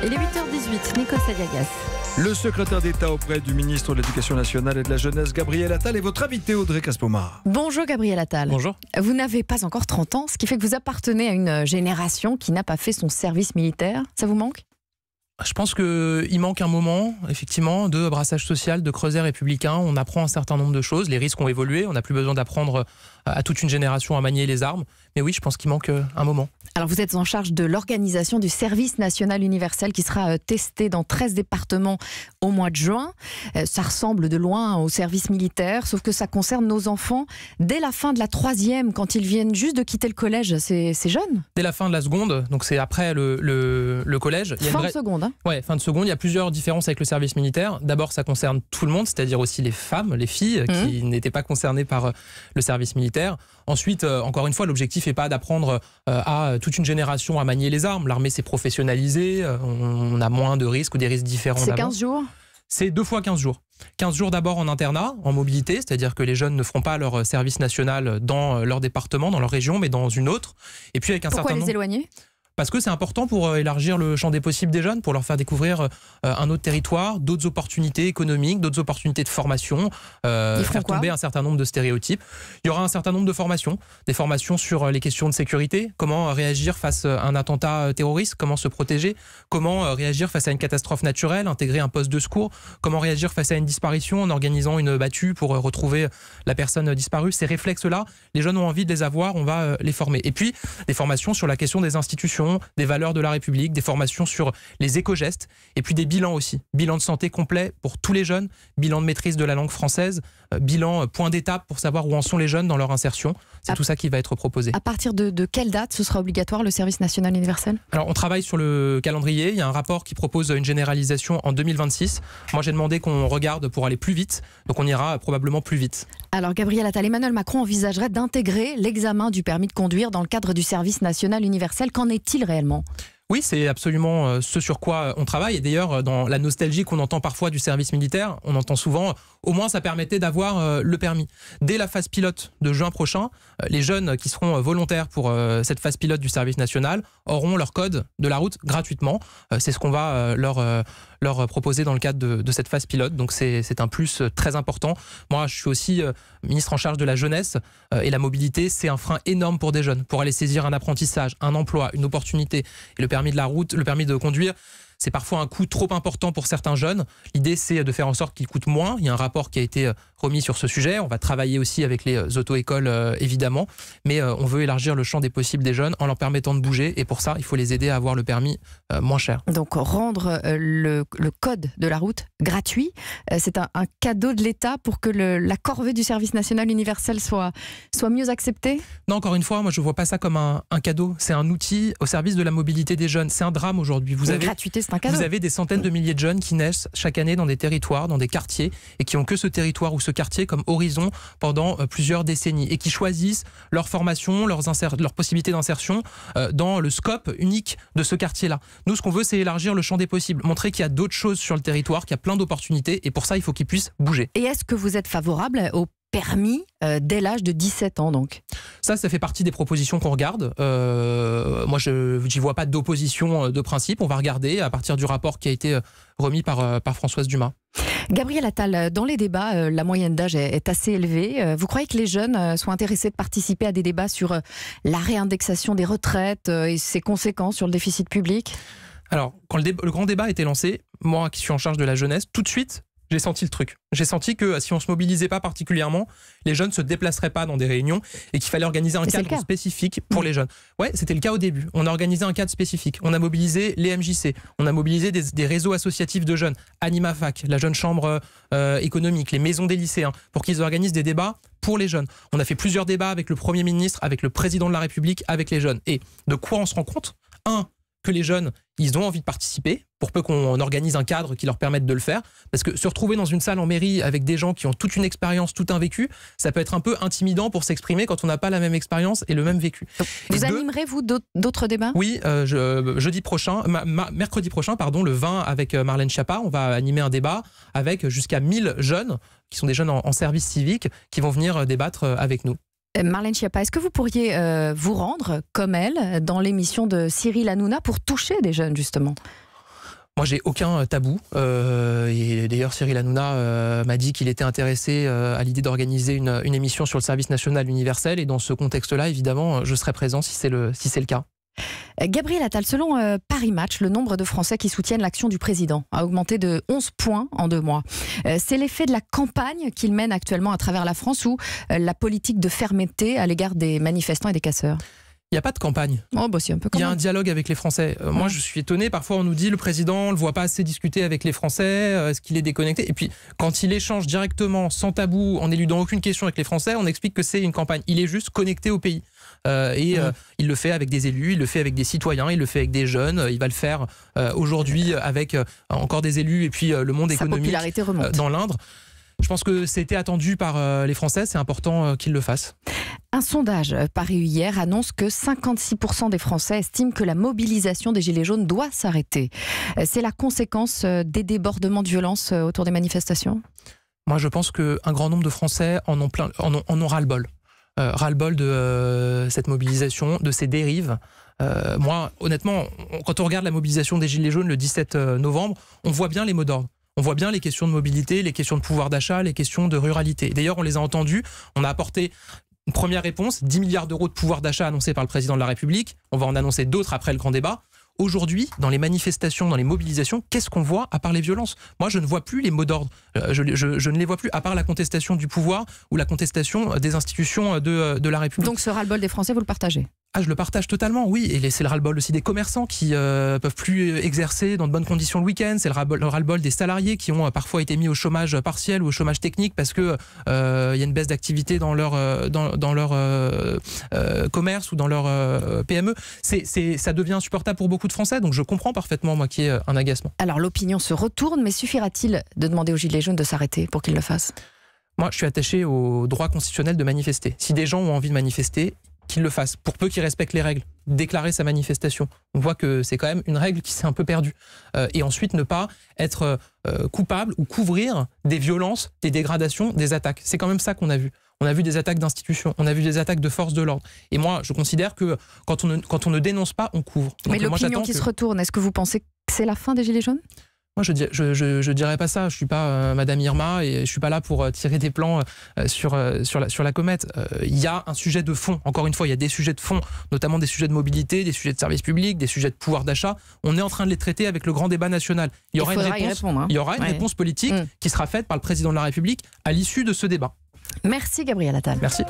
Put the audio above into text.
Il est 8h18, Nikos Aliagas. Le secrétaire d'État auprès du ministre de l'Éducation nationale et de la Jeunesse, Gabriel Attal, est votre invité, Audrey Caspomat. Bonjour Gabriel Attal. Bonjour. Vous n'avez pas encore 30 ans, ce qui fait que vous appartenez à une génération qui n'a pas fait son service militaire. Ça vous manque ? Je pense qu'il manque un moment, effectivement, de brassage social, de creuset républicain. On apprend un certain nombre de choses. Les risques ont évolué. On n'a plus besoin d'apprendre à toute une génération à manier les armes. Mais oui, je pense qu'il manque un moment. Alors vous êtes en charge de l'organisation du service national universel qui sera testé dans 13 départements au mois de juin. Ça ressemble de loin au service militaire, sauf que ça concerne nos enfants dès la fin de la 3e, quand ils viennent juste de quitter le collège. C'est jeune. Dès la fin de la seconde, donc c'est après le collège. Fin de seconde. Hein. Ouais, fin de seconde. Il y a plusieurs différences avec le service militaire. D'abord, ça concerne tout le monde, c'est-à-dire aussi les femmes, les filles qui n'étaient pas concernées par le service militaire. Ensuite, encore une fois, l'objectif n'est pas d'apprendre à toute une génération à manier les armes. L'armée s'est professionnalisée, on a moins de risques ou des risques différents. C'est 15 jours ? C'est 2 fois 15 jours. 15 jours d'abord en internat, en mobilité, c'est-à-dire que les jeunes ne feront pas leur service national dans leur département, dans leur région, mais dans une autre. Et puis avec un certain nombre... Pourquoi les éloigner ? Parce que c'est important pour élargir le champ des possibles des jeunes, pour leur faire découvrir un autre territoire, d'autres opportunités économiques, d'autres opportunités de formation, faire tomber un certain nombre de stéréotypes. Il y aura un certain nombre de formations, des formations sur les questions de sécurité, comment réagir face à un attentat terroriste, comment se protéger, comment réagir face à une catastrophe naturelle, intégrer un poste de secours, comment réagir face à une disparition en organisant une battue pour retrouver la personne disparue. Ces réflexes-là, les jeunes ont envie de les avoir, on va les former. Et puis, des formations sur la question des institutions, des valeurs de la République, des formations sur les éco-gestes et puis des bilans aussi. Bilan de santé complet pour tous les jeunes, bilan de maîtrise de la langue française, bilan point d'étape pour savoir où en sont les jeunes dans leur insertion. C'est tout ça qui va être proposé. À partir de quelle date ce sera obligatoire le service national universel ? Alors on travaille sur le calendrier, il y a un rapport qui propose une généralisation en 2026. Moi j'ai demandé qu'on regarde pour aller plus vite, donc on ira probablement plus vite. Alors Gabriel Attal, Emmanuel Macron envisagerait d'intégrer l'examen du permis de conduire dans le cadre du service national universel. Qu'en est-il réellement ? Oui, c'est absolument ce sur quoi on travaille. Et d'ailleurs, dans la nostalgie qu'on entend parfois du service militaire, on entend souvent, au moins ça permettait d'avoir le permis. Dès la phase pilote de juin prochain, les jeunes qui seront volontaires pour cette phase pilote du service national auront leur code de la route gratuitement. C'est ce qu'on va leur proposer dans le cadre de cette phase pilote. Donc c'est un plus très important. Moi, je suis aussi ministre en charge de la jeunesse et la mobilité, c'est un frein énorme pour des jeunes, pour aller saisir un apprentissage, un emploi, une opportunité. Et le permis de la route, le permis de conduire, c'est parfois un coût trop important pour certains jeunes. L'idée, c'est de faire en sorte qu'ils coûtent moins. Il y a un rapport qui a été remis sur ce sujet. On va travailler aussi avec les auto-écoles, évidemment. Mais on veut élargir le champ des possibles des jeunes en leur permettant de bouger. Et pour ça, il faut les aider à avoir le permis moins cher. Donc, rendre le code de la route gratuit, c'est un cadeau de l'État pour que la corvée du service national universel soit mieux acceptée ? Non, encore une fois, moi, je ne vois pas ça comme un cadeau. C'est un outil au service de la mobilité des jeunes. C'est un drame aujourd'hui. La gratuité, c'est un cadeau. Vous avez des centaines de milliers de jeunes qui naissent chaque année dans des territoires, dans des quartiers, et qui ont que ce territoire ou ce quartier comme horizon pendant plusieurs décennies, et qui choisissent leur formation, leur possibilité d'insertion dans le scope unique de ce quartier-là. Nous, ce qu'on veut, c'est élargir le champ des possibles, montrer qu'il y a d'autres choses sur le territoire, qu'il y a plein d'opportunités, et pour ça, il faut qu'ils puissent bouger. Et est-ce que vous êtes favorable au permis dès l'âge de 17 ans donc ? Ça fait partie des propositions qu'on regarde. Moi, je n'y vois pas d'opposition de principe. On va regarder à partir du rapport qui a été remis par Françoise Dumas. Gabriel Attal, dans les débats, la moyenne d'âge est assez élevée. Vous croyez que les jeunes sont intéressés de participer à des débats sur la réindexation des retraites et ses conséquences sur le déficit public ? Alors, quand le grand débat a été lancé, moi qui suis en charge de la jeunesse, tout de suite, j'ai senti le truc. J'ai senti que si on ne se mobilisait pas particulièrement, les jeunes ne se déplaceraient pas dans des réunions et qu'il fallait organiser un cadre spécifique pour les jeunes. Ouais, c'était le cas au début. On a organisé un cadre spécifique. On a mobilisé les MJC. On a mobilisé des réseaux associatifs de jeunes, AnimaFac, la jeune chambre économique, les maisons des lycéens, pour qu'ils organisent des débats pour les jeunes. On a fait plusieurs débats avec le Premier ministre, avec le Président de la République, avec les jeunes. Et de quoi on se rend compte ? Que les jeunes, ils ont envie de participer, pour peu qu'on organise un cadre qui leur permette de le faire. Parce que se retrouver dans une salle en mairie avec des gens qui ont toute une expérience, tout un vécu, ça peut être un peu intimidant pour s'exprimer quand on n'a pas la même expérience et le même vécu. Vous animerez, vous, d'autres débats ? Oui, mercredi prochain, le 20, avec Marlène Schiappa, on va animer un débat avec jusqu'à 1000 jeunes, qui sont des jeunes en service civique, qui vont venir débattre avec nous. Marlène Schiappa, est-ce que vous pourriez vous rendre, comme elle, dans l'émission de Cyril Hanouna pour toucher des jeunes, justement ? Moi, j'ai aucun tabou. Et d'ailleurs, Cyril Hanouna m'a dit qu'il était intéressé à l'idée d'organiser une émission sur le service national universel. Et dans ce contexte-là, évidemment, je serai présent si c'est le cas. Gabriel Attal, selon Paris Match, le nombre de Français qui soutiennent l'action du président a augmenté de 11 points en 2 mois. C'est l'effet de la campagne qu'il mène actuellement à travers la France ou la politique de fermeté à l'égard des manifestants et des casseurs? Il n'y a pas de campagne. Oh, bah si, un peu quand Il y a même. un dialogue avec les Français. Moi, je suis étonné. Parfois, on nous dit le président, on ne le voit pas assez discuter avec les Français. Est-ce qu'il est déconnecté? Et puis, quand il échange directement, sans tabou, en éludant aucune question avec les Français, on explique que c'est une campagne. Il est juste connecté au pays. Il le fait avec des élus, il le fait avec des citoyens, il le fait avec des jeunes. Il va le faire aujourd'hui avec encore des élus et puis le monde économique popularité remonte. Dans l'Indre. Je pense que c'était attendu par les Français. C'est important qu'ils le fassent. Un sondage paru hier annonce que 56% des Français estiment que la mobilisation des Gilets jaunes doit s'arrêter. C'est la conséquence des débordements de violence autour des manifestations? Moi, je pense qu'un grand nombre de Français en ont ras-le-bol. Ras-le-bol de cette mobilisation, de ces dérives. Moi, honnêtement, quand on regarde la mobilisation des Gilets jaunes le 17 novembre, on voit bien les mots d'ordre. On voit bien les questions de mobilité, les questions de pouvoir d'achat, les questions de ruralité. D'ailleurs, on les a entendus. On a apporté une première réponse, 10 milliards d'euros de pouvoir d'achat annoncés par le président de la République. On va en annoncer d'autres après le grand débat. Aujourd'hui, dans les manifestations, dans les mobilisations, qu'est-ce qu'on voit à part les violences? Moi, je ne vois plus les mots d'ordre. Je ne les vois plus, à part la contestation du pouvoir ou la contestation des institutions de la République. Donc ce ras-le-bol des Français, vous le partagez? Ah, je le partage totalement, oui. Et c'est le ras-le-bol aussi des commerçants qui peuvent plus exercer dans de bonnes conditions le week-end. C'est le ras-le-bol des salariés qui ont parfois été mis au chômage partiel ou au chômage technique parce que y a une baisse d'activité dans leur commerce ou dans leur PME. Ça devient insupportable pour beaucoup de Français. Donc je comprends parfaitement, moi, qu'il y ait un agacement. Alors l'opinion se retourne, mais suffira-t-il de demander aux Gilets jaunes de s'arrêter pour qu'ils le fassent? Moi, je suis attaché au droit constitutionnel de manifester. Si des gens ont envie de manifester, qu'ils le fassent, pour peu qu'ils respectent les règles, déclarer sa manifestation. On voit que c'est quand même une règle qui s'est un peu perdue. Et ensuite, ne pas être coupable ou couvrir des violences, des dégradations, des attaques. C'est quand même ça qu'on a vu. On a vu des attaques d'institutions, on a vu des attaques de forces de l'ordre. Et moi, je considère que quand on ne dénonce pas, on couvre. Donc, mais l'opinion qui se retourne, est-ce que vous pensez que c'est la fin des Gilets jaunes? Moi, je dirais pas ça. Je suis pas Madame Irma et je suis pas là pour tirer des plans sur la comète. Il y a un sujet de fond. Encore une fois, il y a des sujets de fond, notamment des sujets de mobilité, des sujets de services publics, des sujets de pouvoir d'achat. On est en train de les traiter avec le grand débat national. Il y aura une réponse politique qui sera faite par le président de la République à l'issue de ce débat. Merci Gabriel Attal. Merci.